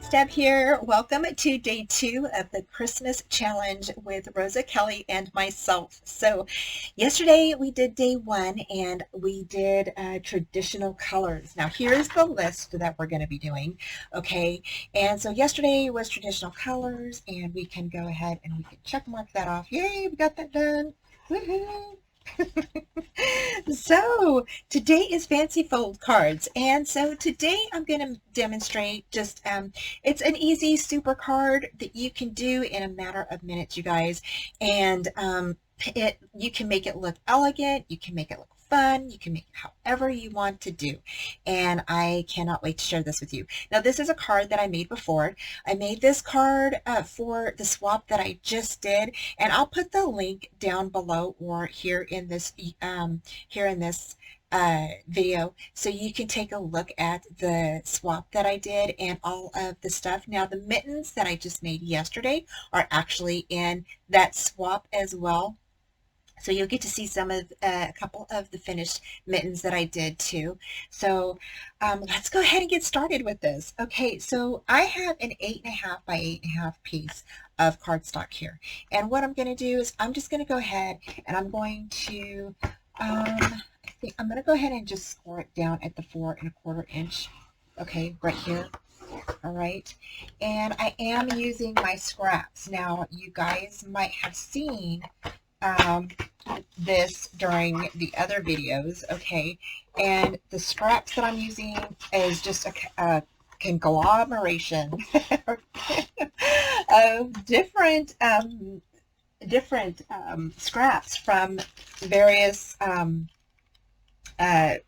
it's Deb here. Welcome to day 2 of the Christmas challenge with Rosa, Kelly, and myself. So yesterday we did day 1 and we did traditional colors. Now here's the list that we're going to be doing, okay? And so yesterday was traditional colors, and we can go ahead and we can check mark that off. Yay, we got that done. Woohoo! So today is fancy fold cards, and so today I'm going to demonstrate just it's an easy super card that you can do in a matter of minutes, you guys, and you can make it look elegant, you can make it look fun, you can make it however you want to do, and I cannot wait to share this with you. Now this is a card that I made before. I made this card for the swap that I just did, and I'll put the link down below or here in this video so you can take a look at the swap that I did and all of the stuff. Now the mittens that I just made yesterday are actually in that swap as well. So you'll get to see some of a couple of the finished mittens that I did too. So let's go ahead and get started with this. Okay, so I have an 8.5 by 8.5 piece of cardstock here. And what I'm going to do is I'm just going to go ahead and I'm going to, I think I'm going to go ahead and just score it down at the 4¼ inch. Okay, right here. All right, and I am using my scraps. Now you guys might have seen this during the other videos, okay, and the scraps that I'm using is just a conglomeration of different scraps from various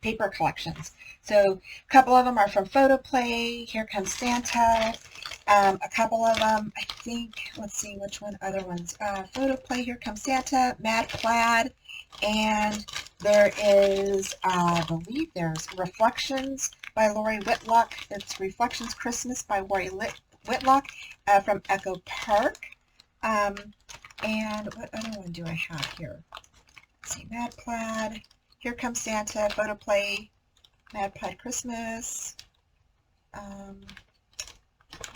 paper collections. So a couple of them are from Photo Play, Here Comes Santa. A couple of them, I think, let's see which one, other ones. Photo Play, Here Comes Santa, Mad Plaid, and there is, I believe there's Reflections by Lori Whitlock. It's Reflections Christmas by Lori Whitlock from Echo Park. And what other one do I have here? Let's see, Mad Plaid, Here Comes Santa, Photo Play, Mad Plaid Christmas,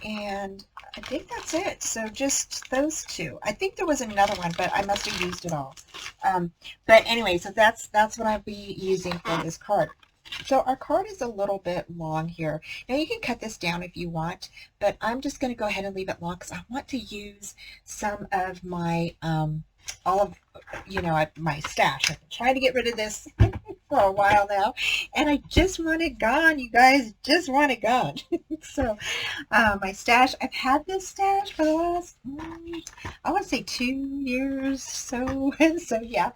and I think that's it. So just those two. I think there was another one, but I must have used it all. But anyway, so that's what I'll be using for this card. So our card is a little bit long here. Now you can cut this down if you want, but I'm just going to go ahead and leave it long because I want to use some of my all of my stash. I've been trying to get rid of this for a while now, and I just want it gone, you guys. Just want it gone. So my stash, I've had this stash for the last I want to say 2 years. So yeah.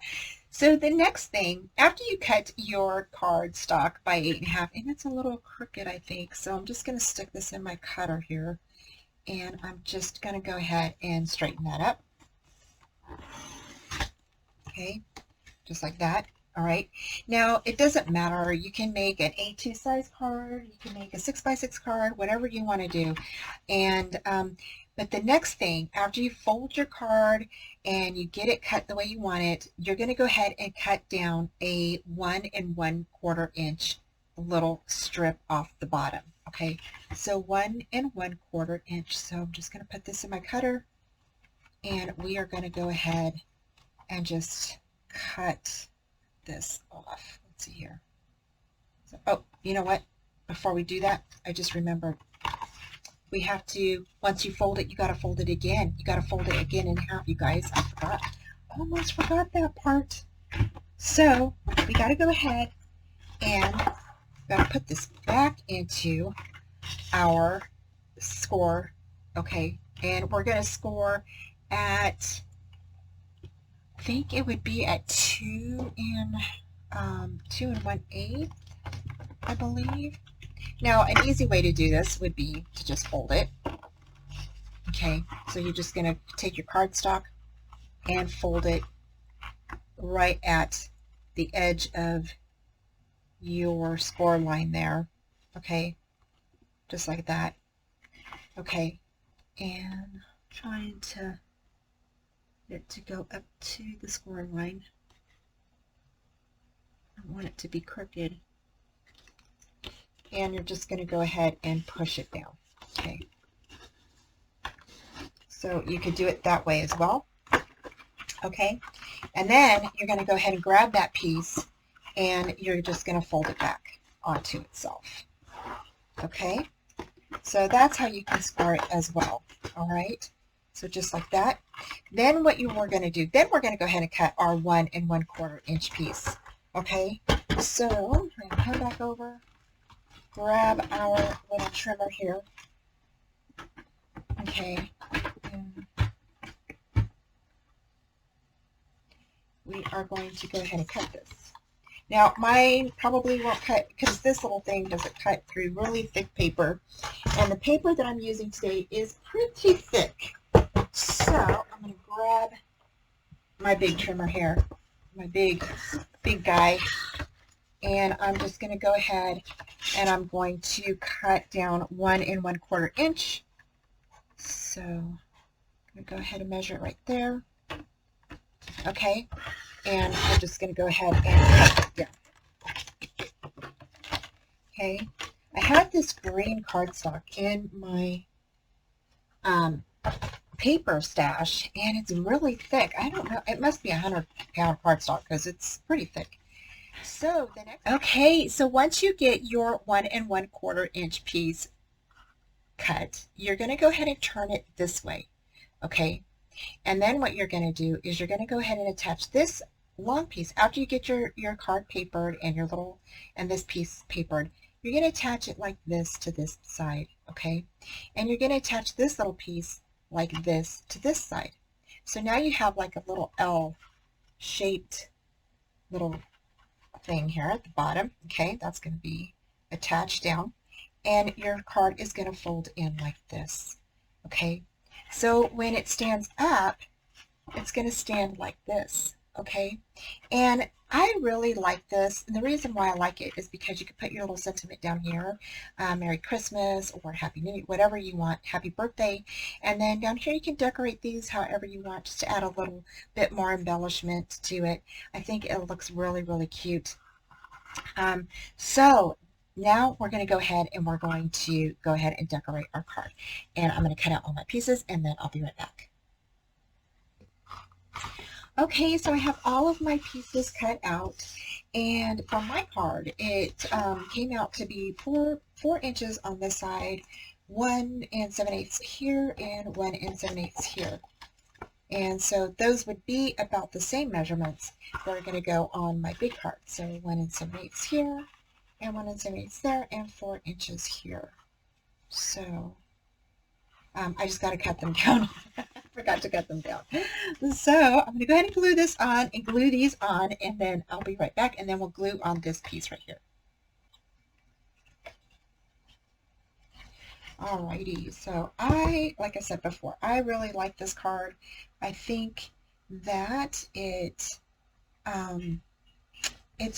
So the next thing, after you cut your cardstock by 8.5, and it's a little crooked, I think, so I'm just going to stick this in my cutter here, and I'm just going to go ahead and straighten that up. Okay, just like that. All right, now it doesn't matter. You can make an A2 size card, you can make a 6x6 card, whatever you want to do. And but the next thing, after you fold your card and you get it cut the way you want it, you're going to go ahead and cut down a 1 1/4 inch little strip off the bottom. Okay, so 1 1/4 inch. So I'm just going to put this in my cutter, and we are going to go ahead and just cut this off. Let's see here. So, oh, you know what? Before we do that, I just remembered we have to, once you fold it, you got to fold it again. You got to fold it again in half, you guys. I forgot. Almost forgot that part. So we got to go ahead and got to put this back into our score. Okay, and we're going to score at, I think it would be at 2 1/8, I believe. Now, an easy way to do this would be to just fold it. Okay, so you're just going to take your cardstock and fold it right at the edge of your score line there. Okay, just like that. Okay, and trying to it to go up to the score line. I want it to be crooked. And you're just going to go ahead and push it down. Okay, So you could do it that way as well. Okay, and then you're going to go ahead and grab that piece and you're just going to fold it back onto itself. Okay, so that's how you can scar it as well. All right, so just like that. Then what we're going to do, then we're going to go ahead and cut our 1 1/4 inch piece. Okay, so I'm going to come back over, grab our little trimmer here. Okay, and we are going to go ahead and cut this. Now, mine probably won't cut because this little thing doesn't cut through really thick paper. And the paper that I'm using today is pretty thick. So I'm going to grab my big trimmer here, my big guy, and I'm just going to go ahead and I'm going to cut down 1 1/4 inch. So I'm going to go ahead and measure it right there. Okay, and I'm just going to go ahead and cut it down. Okay, I have this green cardstock in my paper stash, and it's really thick. I don't know, it must be 100-pound cardstock because it's pretty thick. So the next, okay, so once you get your 1 1/4 inch piece cut, you're going to go ahead and turn it this way. Okay, and then what you're going to do is you're going to go ahead and attach this long piece after you get your card papered and this piece papered. You're going to attach it like this to this side, okay? And you're going to attach this little piece like this to this side. So now you have like a little L-shaped little thing here at the bottom, okay? That's going to be attached down. And your card is going to fold in like this, okay? So when it stands up, it's going to stand like this, okay? And I really like this, and the reason why I like it is because you can put your little sentiment down here, Merry Christmas or Happy New Year, whatever you want, Happy Birthday, and then down here you can decorate these however you want, just to add a little bit more embellishment to it. I think it looks really, really cute. So now we're going to go ahead and we're going to go ahead and decorate our card. And I'm going to cut out all my pieces and then I'll be right back. Okay, so I have all of my pieces cut out, and for my card it came out to be 4 inches on this side, 1 7/8 here, and 1 7/8 here. And so those would be about the same measurements that are going to go on my big card. So 1 7/8 here, and 1 7/8 there, and 4 inches here. So I just got to cut them down. Forgot to cut them down. So I'm going to go ahead and glue this on and glue these on, and then I'll be right back, and then we'll glue on this piece right here. Alrighty, so like I said before, I really like this card. I think that it's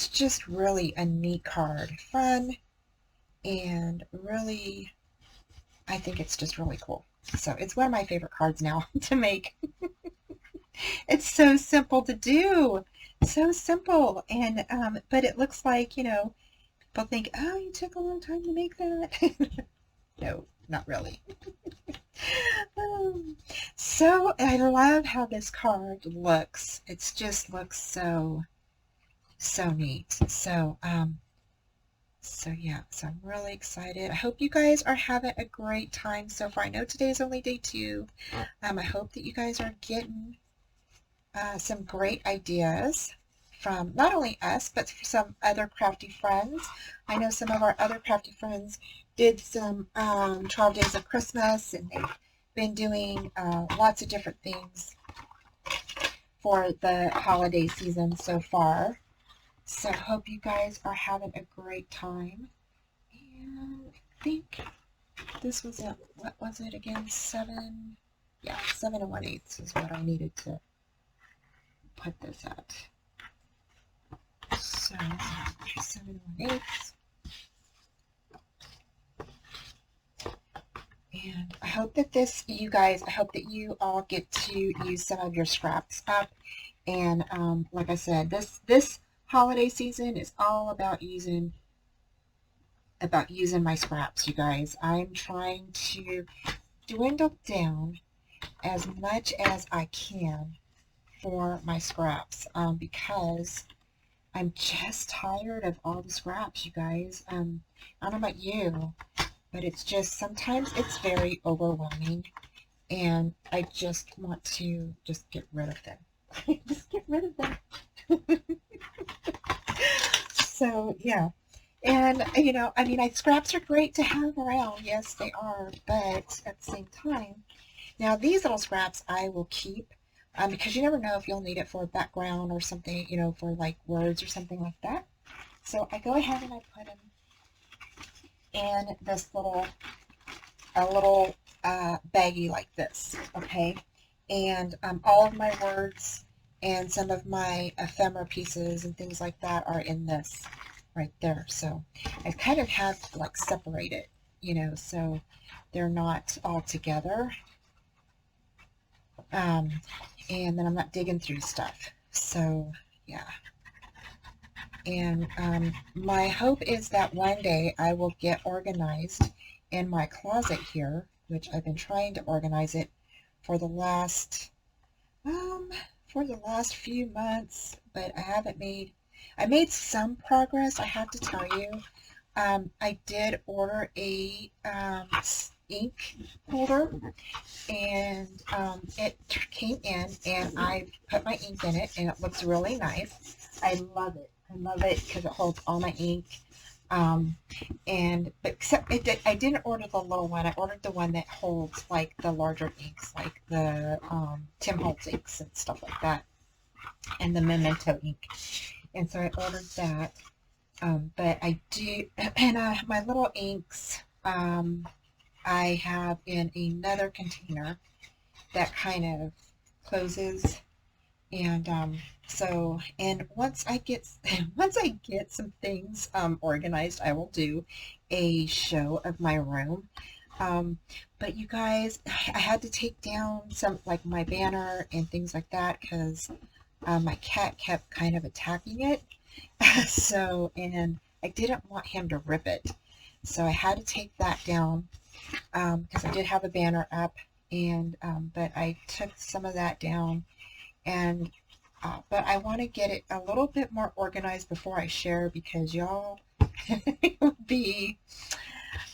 just really a neat card, fun, and really, I think it's just really cool. So it's one of my favorite cards now to make. It's so simple to do, so simple, and but it looks like, you know, people think, oh, you took a long time to make that. No, not really. So I love how this card looks. It just looks so neat. So yeah, so I'm really excited. I hope you guys are having a great time so far. I know today's only day 2. I hope that you guys are getting some great ideas from not only us, but for some other crafty friends. I know some of our other crafty friends did some 12 Days of Christmas, and they've been doing lots of different things for the holiday season so far. So I hope you guys are having a great time. And I think this was it. What was it again? 7? Yeah, 7 1/8 is what I needed to put this at. So 7 1/8. And I hope that I hope that you all get to use some of your scraps up. And like I said, this holiday season is all about using my scraps, you guys. I'm trying to dwindle down as much as I can for my scraps because I'm just tired of all the scraps, you guys. I don't know about you, but it's just sometimes it's very overwhelming, and I just want to just get rid of them. Just get rid of them. So yeah, and I mean, scraps are great to have around. Yes, they are, but at the same time, now these little scraps I will keep because you never know if you'll need it for a background or something, for like words or something like that. So I go ahead and I put them in this little baggie like this, okay? And all of my words and some of my ephemera pieces and things like that are in this right there. So I kind of have to like separate it, so they're not all together. And then I'm not digging through stuff. So yeah. And my hope is that one day I will get organized in my closet here, which I've been trying to organize it for the last few months, but I made some progress, I have to tell you. I did order a ink holder, and it came in, and I put my ink in it, and it looks really nice. I love it. I love it because it holds all my ink. But except I didn't order the little one. I ordered the one that holds like the larger inks, like the Tim Holtz inks and stuff like that, and the Memento ink. And so I ordered that. But I do, and my little inks, I have in another container that kind of closes, and and once I get some things organized, I will do a show of my room. But you guys, I had to take down some like my banner and things like that because my cat kept kind of attacking it. So, and I didn't want him to rip it, so I had to take that down because I did have a banner up, and but I took some of that down, and but I want to get it a little bit more organized before I share, because y'all would be,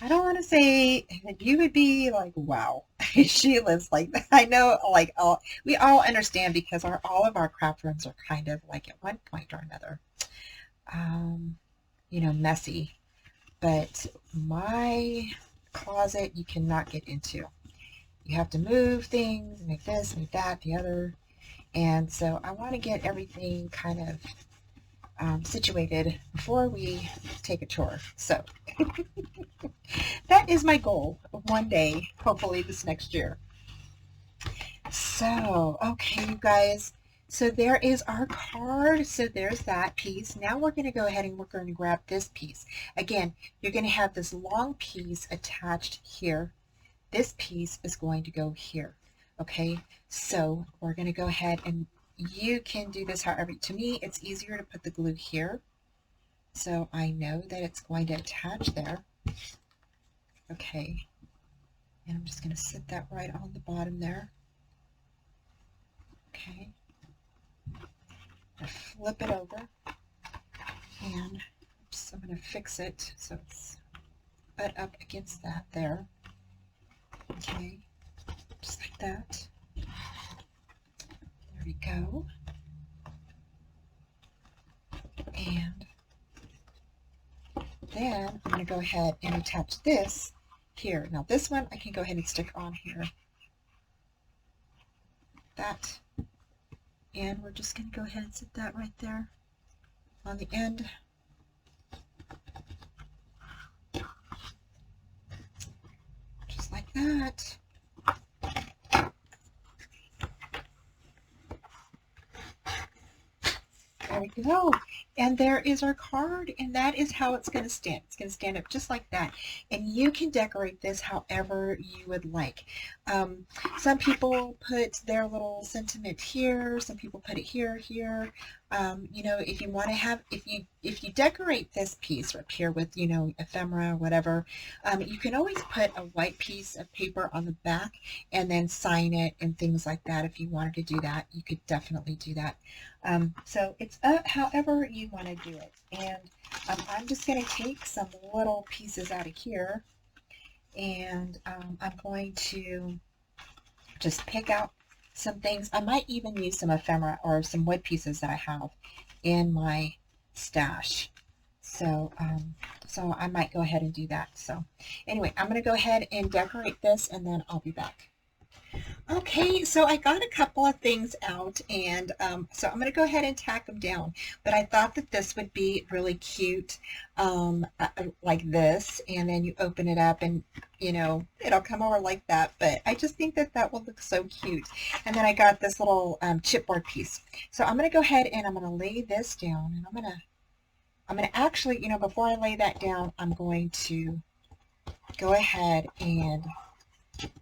I don't want to say that you would be like, wow, she lives like that. I know, like we all understand because all of our craft rooms are kind of like at one point or another, messy. But my closet you cannot get into. You have to move things, make this, make that, the other. And so I want to get everything kind of situated before we take a tour. So that is my goal one day, hopefully this next year. So, okay, you guys. So there is our card. So there's that piece. Now we're going to go ahead and we're going to grab this piece. Again, you're going to have this long piece attached here. This piece is going to go here. Okay, so we're going to go ahead, and you can do this however. To me, it's easier to put the glue here, so I know that it's going to attach there. Okay, and I'm just going to sit that right on the bottom there. Okay, I flip it over, and oops, I'm going to fix it so it's butt up against that there. Okay, just like that. There we go. And then I'm going to go ahead and attach this here. Now this one I can go ahead and stick on here. That. And we're just going to go ahead and sit that right there on the end. Just like that. There we go. And there is our card, and that is how it's going to stand. It's going to stand up just like that. And you can decorate this however you would like. Some people put their little sentiment here. Some people put it here, here. You know, if you want to have, if you decorate this piece up here with, you know, ephemera or whatever, you can always put a white piece of paper on the back and then sign it and things like that. If you wanted to do that, you could definitely do that. So it's however you want to do it. And I'm just going to take some little pieces out of here, and I'm going to just pick out some things. I might even use some ephemera or some wood pieces that I have in my stash. So, so I might go ahead and do that. So anyway, I'm going to go ahead and decorate this, and then I'll be back. Okay, so I got a couple of things out, and so I'm going to go ahead and tack them down. But I thought that this would be really cute, like this, and then you open it up, and you know it'll come over like that. But I just think that that will look so cute. And then I got this little chipboard piece. So I'm going to go ahead and I'm going to lay this down, and I'm going to actually, you know, before I lay that down, I'm going to go ahead and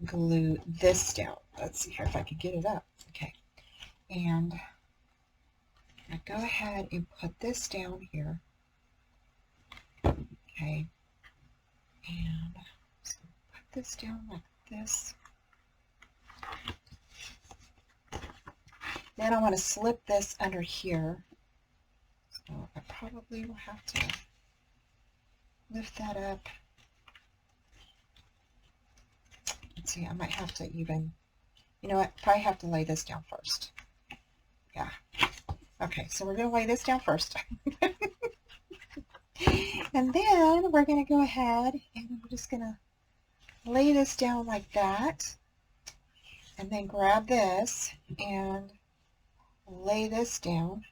glue this down. Let's see here if I can get it up. Okay. And I go ahead and put this down here. Okay. And so put this down like this. Then I want to slip this under here. So I probably will have to lift that up. Let's see, I might have to even, you know what, probably have to lay this down first. Yeah. Okay, so we're going to lay this down first. And then we're going to go ahead and we're just going to lay this down like that. And then grab this and lay this down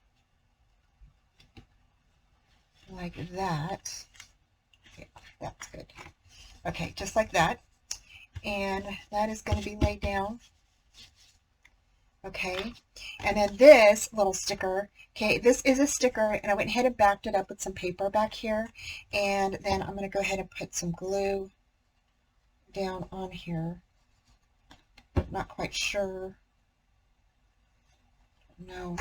like that. Yeah, that's good. Okay, just like that. And that is going to be laid down. Okay, and then this little sticker, okay, this is a sticker, and I went ahead and backed it up with some paper back here, and then I'm going to go ahead and put some glue down on here. Not quite sure, no,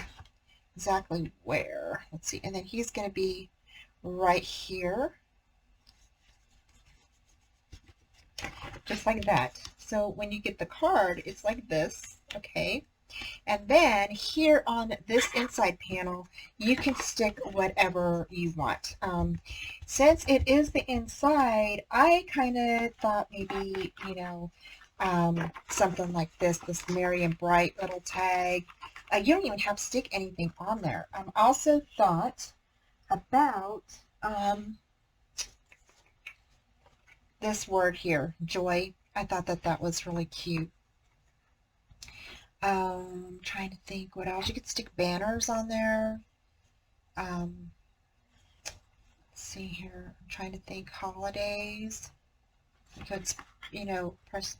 exactly where. Let's see, and then he's going to be right here, just like that. So when you get the card, it's like this, okay? And then here on this inside panel, you can stick whatever you want. Since it is the inside, I kind of thought maybe, you know, something like this Merry and Bright little tag. You don't even have to stick anything on there. I also thought about this word here, joy. I thought that that was really cute. Trying to think what else. You could stick banners on there. Let's see here. I'm trying to think holidays. You could, you know, press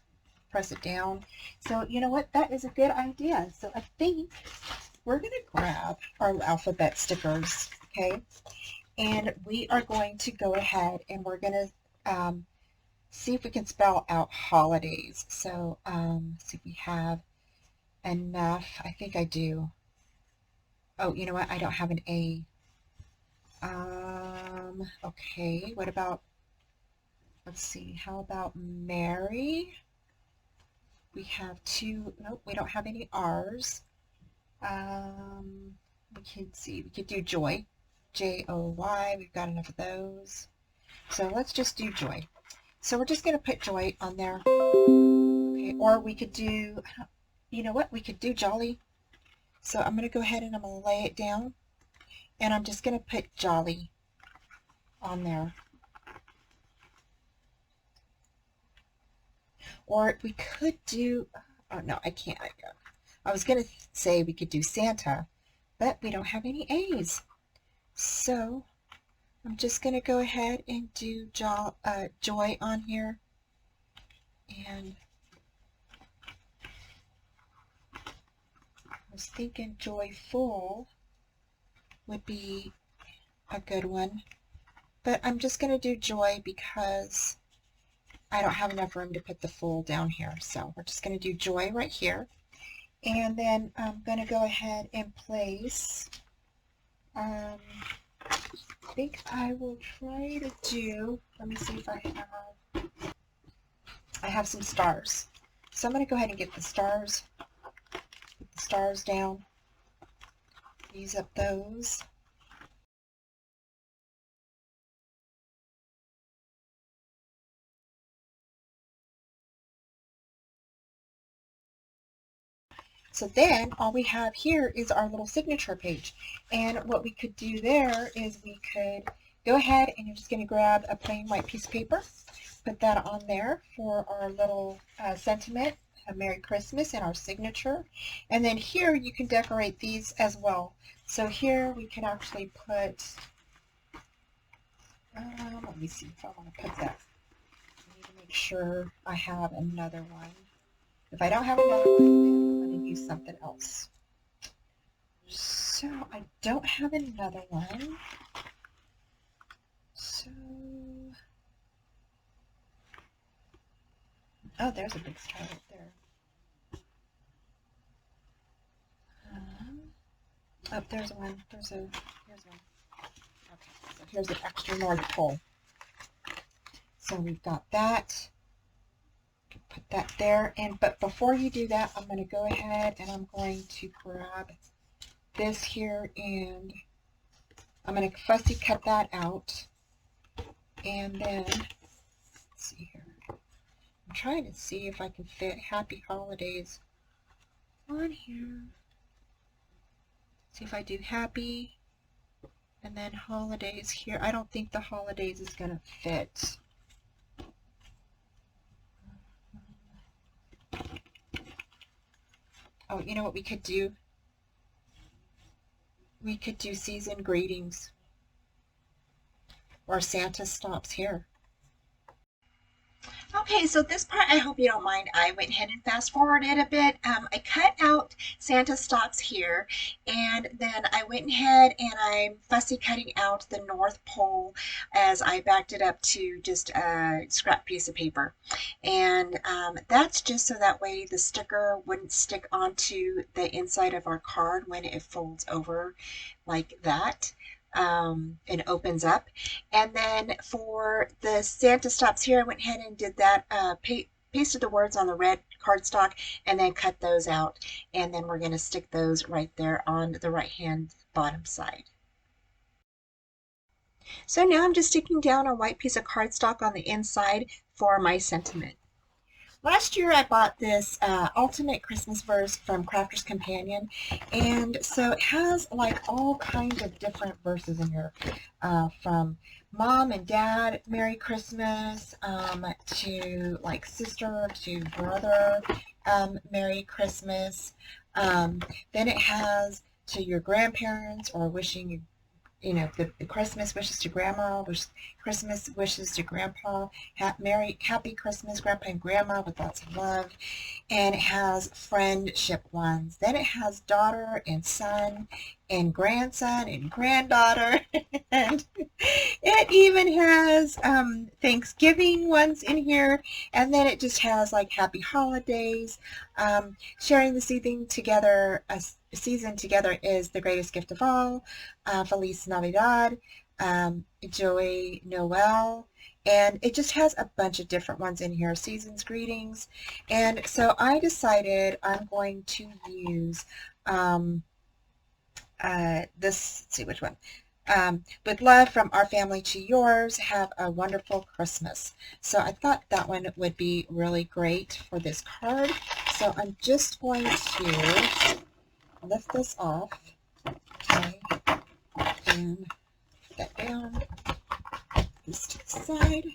it down. So, you know what? That is a good idea. So I think we're going to grab our alphabet stickers, okay? And we are going to go ahead and we're going to see if we can spell out holidays. So, see if we have enough. I think I do. Oh, you know what? I don't have an A. Okay. What about, let's see. How about Mary? We have two. Nope, we don't have any R's. We can see. We could do joy. J-O-Y. We've got enough of those. So let's just do joy. So we're just going to put joy on there. Okay. Or we could do, you know what? We could do jolly. So I'm going to go ahead and I'm going to lay it down. And I'm just going to put jolly on there. Or we could do, oh no, I can't. I was going to say we could do Santa, but we don't have any A's. So I'm just going to go ahead and do joy on here. And I was thinking joyful would be a good one. But I'm just going to do joy because I don't have enough room to put the full down here. So we're just going to do joy right here. And then I'm going to go ahead and place I think I will try to do, let me see if I have some stars. So I'm going to go ahead and get the stars down, use up those. So then all we have here is our little signature page. And what we could do there is we could go ahead and you're just going to grab a plain white piece of paper, put that on there for our little sentiment, a Merry Christmas, and our signature. And then here you can decorate these as well. So here we can actually put, let me see if I want to put that. I need to make sure I have another one. If I don't have another one, then I'm going to use something else. So I don't have another one. So, oh, there's a big star right there. Oh, there's one. Here's one. Okay, so here's an extra North Pole. So we've got that. Put that there. But before you do that, I'm going to go ahead and I'm going to grab this here and I'm going to fussy cut that out. And then, let's see here. I'm trying to see if I can fit Happy Holidays on here. See if I do Happy and then Holidays here. I don't think the Holidays is going to fit. Oh, you know what we could do? We could do season greetings. Or Santa stops here. Okay, so this part, I hope you don't mind. I went ahead and fast forwarded a bit. I cut out Santa stops here, and then I went ahead and I'm fussy cutting out the North Pole as I backed it up to just a scrap piece of paper. And that's just so that way the sticker wouldn't stick onto the inside of our card when it folds over like that. And opens up. And then for the Santa stops here, I went ahead and did that, pasted the words on the red cardstock and then cut those out. And then we're going to stick those right there on the right hand bottom side. So now I'm just sticking down a white piece of cardstock on the inside for my sentiment. Last year I bought this Ultimate Christmas Verse from Crafter's Companion, and so it has like all kinds of different verses in here, from Mom and Dad, Merry Christmas, to like Sister to Brother, Merry Christmas. Then it has to your grandparents or wishing you, the Christmas wishes to Grandma, Christmas wishes to Grandpa, Happy Christmas, Grandpa and Grandma with lots of love. And it has friendship ones. Then it has daughter and son and grandson and granddaughter. And it even has Thanksgiving ones in here. And then it just has like Happy Holidays. Sharing the season together is the greatest gift of all. Feliz Navidad. Joy Noel, and it just has a bunch of different ones in here, season's greetings. And so I decided I'm going to use this, let's see which one. With love from our family to yours, have a wonderful Christmas. So I thought that one would be really great for this card. So I'm just going to lift this off, okay, and put that down, this to the side,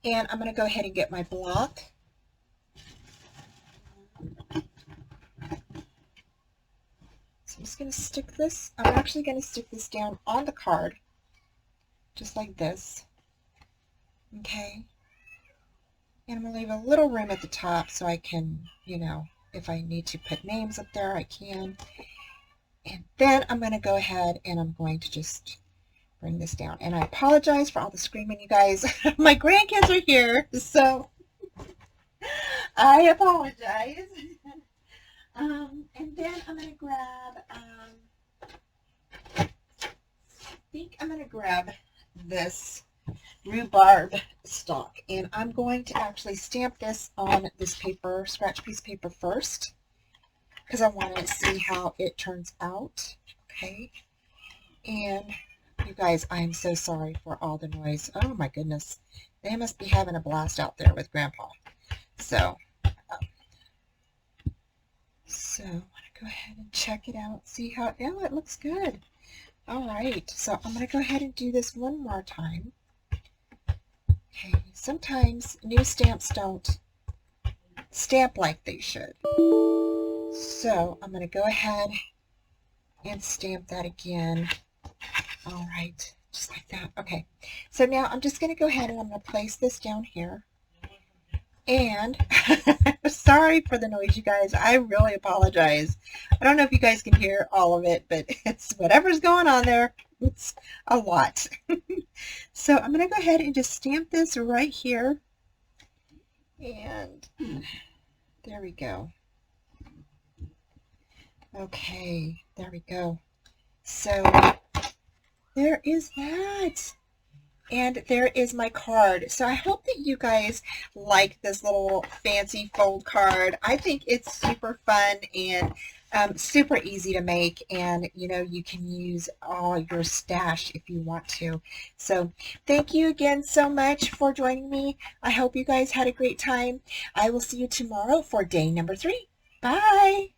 and I'm going to go ahead and get my block. So I'm just going to stick this, I'm actually going to stick this down on the card, just like this, okay, and I'm going to leave a little room at the top so I can, if I need to put names up there, I can. And then I'm going to go ahead and I'm going to just bring this down. And I apologize for all the screaming, you guys. My grandkids are here, so I apologize. And then I'm going to grab think I'm going to grab this rhubarb stalk, and I'm going to actually stamp this on this paper, scratch piece of paper first, because I want to see how it turns out. Okay, and you guys, I am so sorry for all the noise. Oh my goodness, they must be having a blast out there with Grandpa. So I want to go ahead and check it out, see how, oh, it looks good. All right, so I'm going to go ahead and do this one more time. Okay, sometimes new stamps don't stamp like they should. So I'm going to go ahead and stamp that again. All right, just like that. Okay, so now I'm just going to go ahead and I'm going to place this down here. And sorry for the noise, you guys. I really apologize. I don't know if you guys can hear all of it, but it's whatever's going on there. It's a lot. So I'm going to go ahead and just stamp this right here. And there we go. Okay, there we go. So there is that. And there is my card. So I hope that you guys like this little fancy fold card. I think it's super fun and super easy to make, and you know, you can use all your stash if you want to. So thank you again so much for joining me. I hope you guys had a great time. I will see you tomorrow for day number 3. Bye.